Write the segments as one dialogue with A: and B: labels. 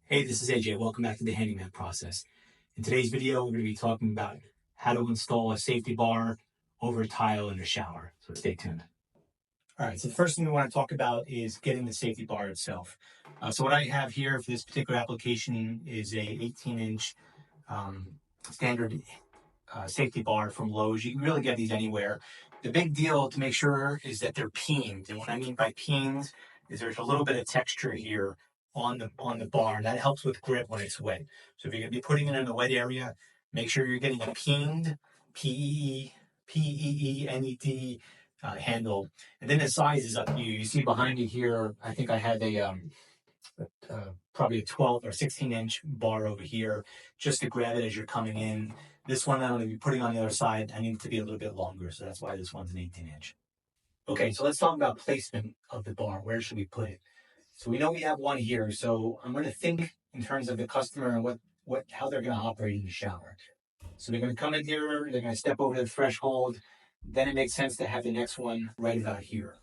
A: Hey, this is AJ. Welcome back to the Handyman process. In today's video, we're going to be talking about how to install a safety bar over a tile in the shower. So stay tuned. All right, so the first thing we want to talk about is getting the safety bar itself. So what I have here for this particular application is a 18-inch standard safety bar from Lowe's. You can really get these anywhere. The big deal to make sure is that they're peened. And what I mean by peened is there's a little bit of texture here on the bar. And that helps with grip when it's wet. So if you're going to be putting it in a wet area, make sure you're getting a peened, P-E-E-N-E-D handle. And then the size is up to you. You see behind you here, I think I had probably a 12 or 16-inch bar over here just to grab it as you're coming in. This one I'm going to be putting on the other side. I need it to be a little bit longer, so that's why this one's an 18-inch. Okay, so let's talk about placement of the bar. Where should we put it? So we know we have one here, so I'm going to think in terms of the customer and how they're going to operate in the shower. So they're going to come in here, they're going to step over the threshold, then it makes sense to have the next one right about here.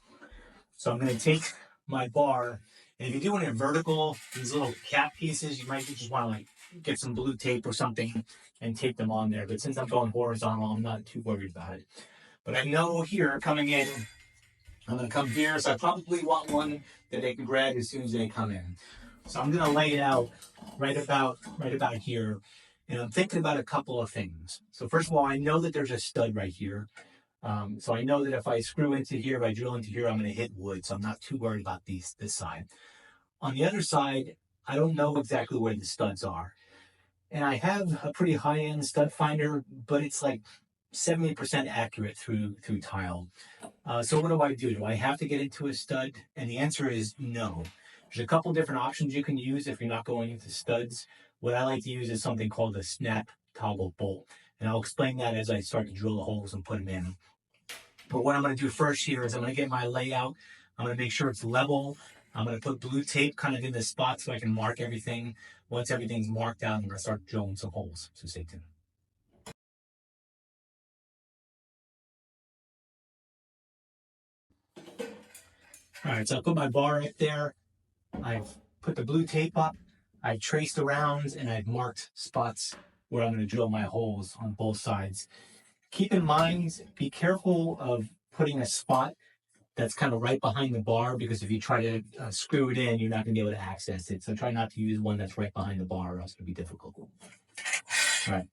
A: So I'm going to take my bar, and if you do it in vertical, these little cap pieces, you might just want to like get some blue tape or something and tape them on there. But since I'm going horizontal, I'm not too worried about it. But I know here coming in, I'm going to come here, so I probably want one that they can grab as soon as they come in. So I'm going to lay it out right about here. And I'm thinking about a couple of things. So first of all, I know that there's a stud right here. So I know that if I screw into here, if I drill into here, I'm going to hit wood. So I'm not too worried about this side. On the other side, I don't know exactly where the studs are. And I have a pretty high-end stud finder, but it's like 70% accurate through tile. So what do? Do I have to get into a stud? And the answer is no. There's a couple different options you can use if you're not going into studs. What I like to use is something called a snap toggle bolt. And I'll explain that as I start to drill the holes and put them in. But what I'm going to do first here is I'm going to get my layout. I'm going to make sure it's level. I'm going to put blue tape kind of in the spot so I can mark everything. Once everything's marked out, I'm going to start drilling some holes. So stay tuned. All right, so I put my bar right there. I've put the blue tape up. I've traced around and I've marked spots where I'm going to drill my holes on both sides. Keep in mind, be careful of putting a spot that's kind of right behind the bar, because if you try to screw it in, you're not going to be able to access it. So try not to use one that's right behind the bar, or else it'll be difficult. All right.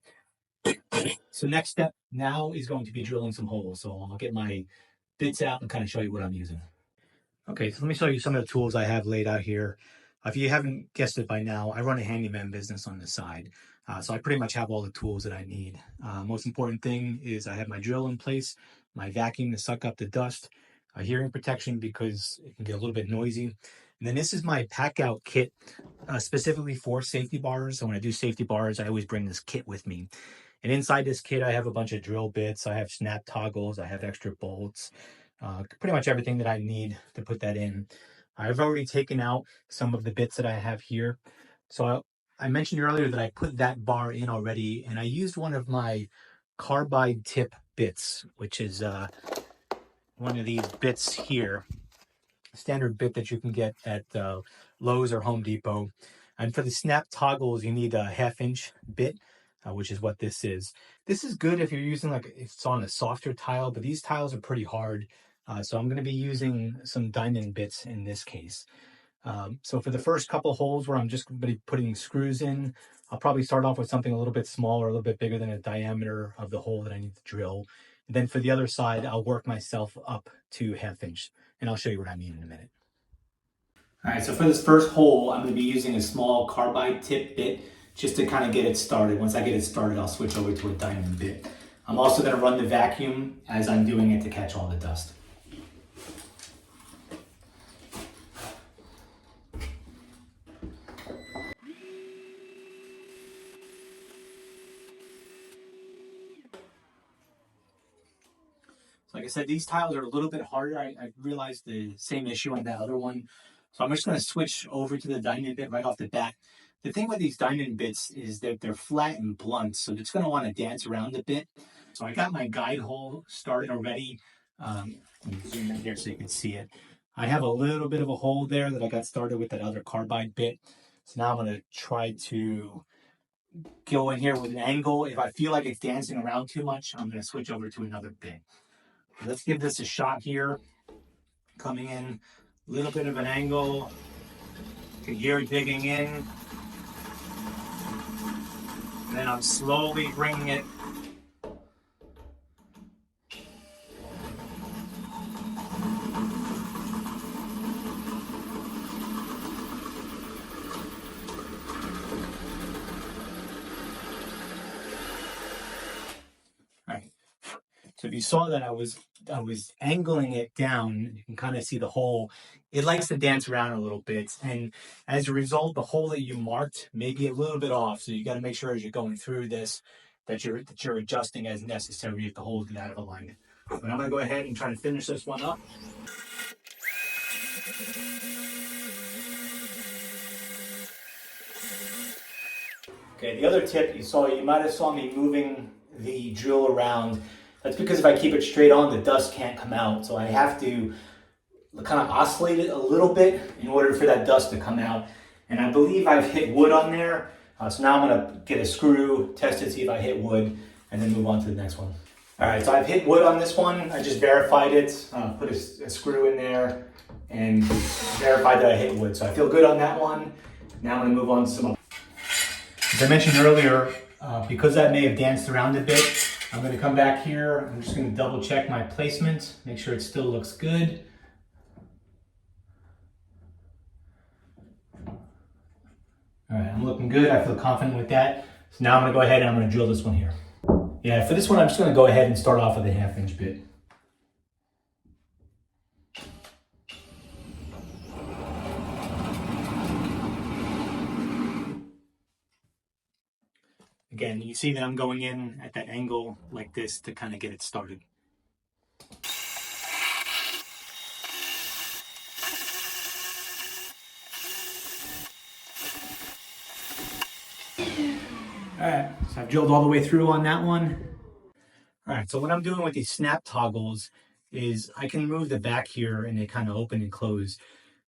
A: So next step now is going to be drilling some holes. So I'll get my bits out and kind of show you what I'm using. Okay, so let me show you some of the tools I have laid out here. If you haven't guessed it by now, I run a handyman business on the side. So I pretty much have all the tools that I need. Most important thing is I have my drill in place, my vacuum to suck up the dust, a hearing protection because it can get a little bit noisy. And then this is my pack out kit specifically for safety bars. So when I do safety bars, I always bring this kit with me. And inside this kit, I have a bunch of drill bits. I have snap toggles. I have extra bolts. Pretty much everything that I need to put that in. I've already taken out some of the bits that I have here. So I mentioned earlier that I put that bar in already, and I used one of my carbide tip bits, which is one of these bits here, standard bit that you can get at Lowe's or Home Depot. And for the snap toggles, you need a 1/2-inch bit, which is what this is. This is good if you're using if it's on a softer tile, but these tiles are pretty hard. So I'm going to be using some diamond bits in this case. So for the first couple holes where I'm just going to be putting screws in, I'll probably start off with something a little bit smaller, a little bit bigger than the diameter of the hole that I need to drill. And then for the other side, I'll work myself up to 1/2-inch, and I'll show you what I mean in a minute. All right, so for this first hole, I'm going to be using a small carbide tip bit just to kind of get it started. Once I get it started, I'll switch over to a diamond bit. I'm also going to run the vacuum as I'm doing it to catch all the dust. Like I said, these tiles are a little bit harder. I realized the same issue on that other one. So I'm just going to switch over to the diamond bit right off the bat. The thing with these diamond bits is that they're flat and blunt, so it's going to want to dance around a bit. So I got my guide hole started already. Let me zoom in here so you can see it. I have a little bit of a hole there that I got started with that other carbide bit. So now I'm going to try to go in here with an angle. If I feel like it's dancing around too much, I'm going to switch over to another bit. Let's give this a shot here. Coming in a little bit of an angle. You can hear it digging in. And then I'm slowly bringing it. All right. So if you saw that I was angling it down, you can kind of see the hole. It likes to dance around a little bit, and as a result, the hole that you marked may be a little bit off. So you got to make sure as you're going through this that you're adjusting as necessary if the hole get out of alignment. But I'm gonna go ahead and try to finish this one up. Okay, the other tip you might have saw me moving the drill around. That's because if I keep it straight on, the dust can't come out. So I have to kind of oscillate it a little bit in order for that dust to come out. And I believe I've hit wood on there. So now I'm gonna get a screw, test it, see if I hit wood, and then move on to the next one. All right, so I've hit wood on this one. I just verified it, put a screw in there, and verified that I hit wood. So I feel good on that one. Now I'm gonna move on to some other. As I mentioned earlier, because that may have danced around a bit, I'm going to come back here. I'm just going to double check my placement, make sure it still looks good. All right, I'm looking good. I feel confident with that. So now I'm going to go ahead and I'm going to drill this one here. Yeah, for this one, I'm just going to go ahead and start off with a 1/2 inch bit. Again, you see that I'm going in at that angle like this to kind of get it started. All right, so I've drilled all the way through on that one. All right, so what I'm doing with these snap toggles is I can move the back here and they kind of open and close.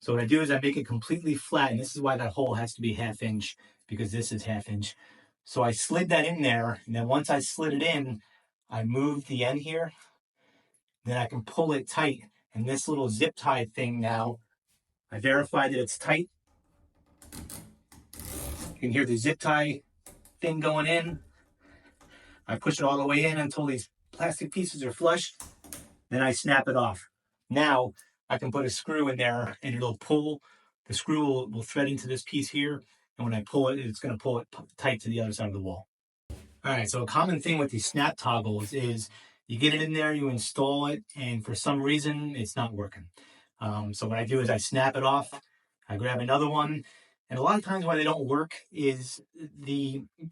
A: So what I do is I make it completely flat, and this is why that hole has to be 1/2 inch, because this is 1/2 inch. So I slid that in there, and then once I slid it in, I moved the end here. Then I can pull it tight, and this little zip tie thing now, I verified that it's tight. You can hear the zip tie thing going in. I push it all the way in until these plastic pieces are flush. Then I snap it off. Now I can put a screw in there and it'll pull. The screw will thread into this piece here. And when I pull it, it's going to pull it tight to the other side of the wall. All right, so a common thing with these snap toggles is you get it in there, you install it, and for some reason it's not working. So what I do is I snap it off. I grab another one. And a lot of times why they don't work is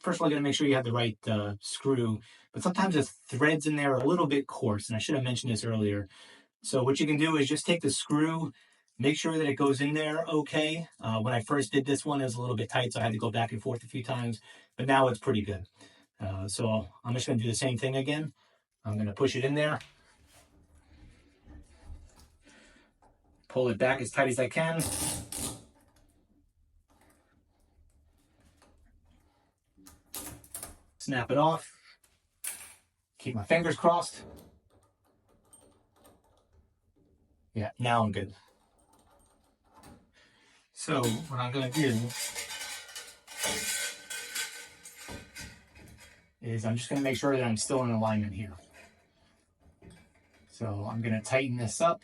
A: first of all, you gotta make sure you have the right screw, but sometimes the threads in there are a little bit coarse, and I should have mentioned this earlier. So what you can do is just take the screw, make sure that it goes in there okay. When I first did this one, it was a little bit tight, so I had to go back and forth a few times, but now it's pretty good. So I'm just gonna do the same thing again. I'm gonna push it in there, pull it back as tight as I can. Snap it off. Keep my fingers crossed. Yeah, now I'm good. So what I'm gonna do is I'm just gonna make sure that I'm still in alignment here. So I'm gonna tighten this up,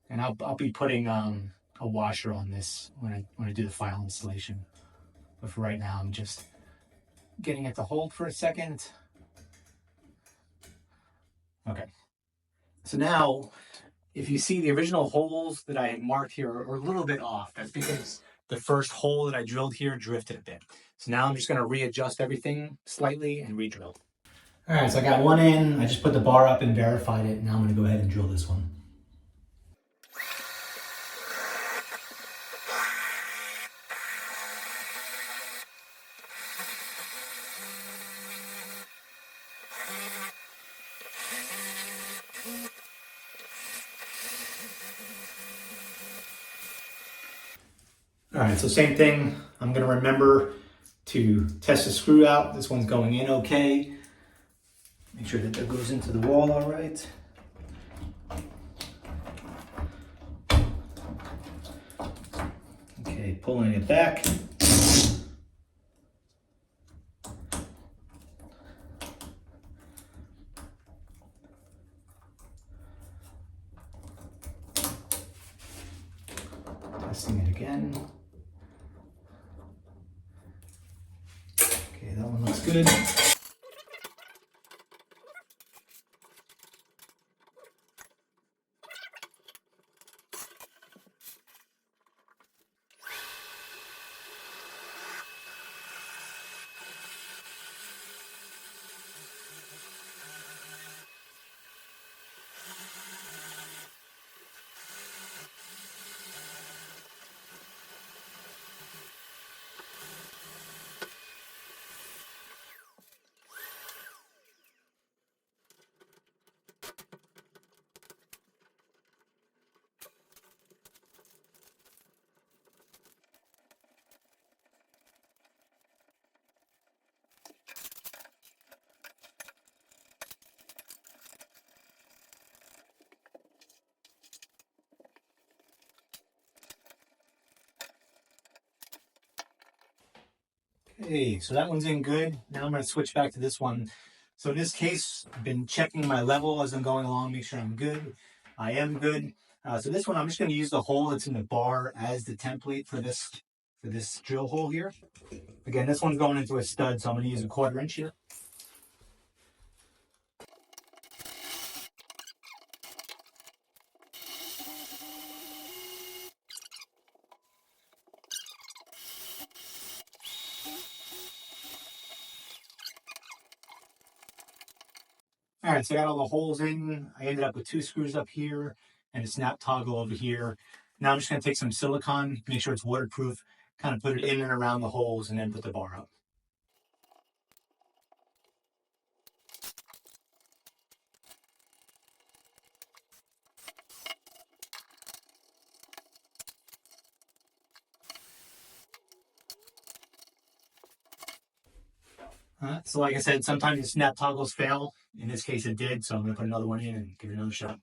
A: and I'll be putting a washer on this when I do the final installation. But for right now, I'm just getting it to hold for a second. Okay. So now, if you see the original holes that I had marked here are a little bit off. That's because the first hole that I drilled here drifted a bit. So now I'm just going to readjust everything slightly and re-drill. All right, so I got one in. I just put the bar up and verified it. Now I'm going to go ahead and drill this one. All right, so same thing. I'm gonna remember to test the screw out. This one's going in okay. Make sure that that goes into the wall all right. Okay, pulling it back. Testing it again. Okay, that one looks good. Okay, so that one's in good. Now I'm going to switch back to this one. So in this case, I've been checking my level as I'm going along, make sure I'm good. I am good. So this one, I'm just going to use the hole that's in the bar as the template for this drill hole here. Again, this one's going into a stud, so I'm going to use a 1/4 inch here. All right, so I got all the holes in. I ended up with 2 screws up here and a snap toggle over here. Now I'm just going to take some silicone, make sure it's waterproof, kind of put it in and around the holes, and then put the bar up. So like I said, sometimes the snap toggles fail. In this case it did, so I'm going to put another one in and give it another shot.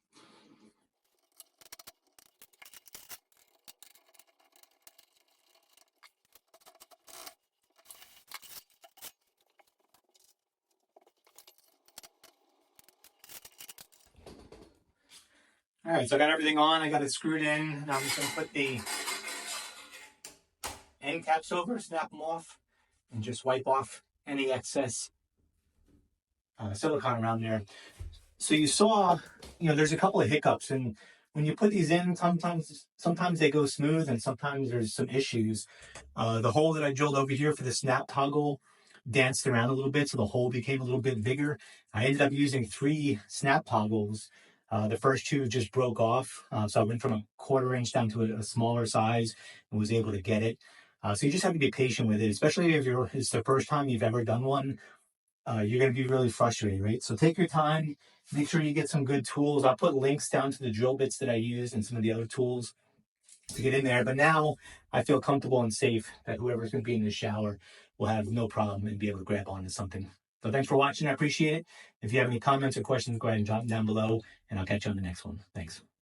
A: All right, so I got everything on. I got it screwed in. Now I'm just going to put the end caps over, snap them off, and just wipe off any excess silicone around there. So you saw, there's a couple of hiccups, and when you put these in, sometimes they go smooth, and sometimes there's some issues. The hole that I drilled over here for the snap toggle danced around a little bit, so the hole became a little bit bigger. I ended up using 3 snap toggles. The first 2 just broke off, so I went from a 1/4 inch down to a smaller size and was able to get it. So you just have to be patient with it, especially if it's the first time you've ever done one. You're going to be really frustrated, right? So take your time, make sure you get some good tools. I'll put links down to the drill bits that I use and some of the other tools to get in there. But now I feel comfortable and safe that whoever's going to be in the shower will have no problem and be able to grab onto something. So thanks for watching. I appreciate it. If you have any comments or questions, go ahead and drop them down below, and I'll catch you on the next one. Thanks.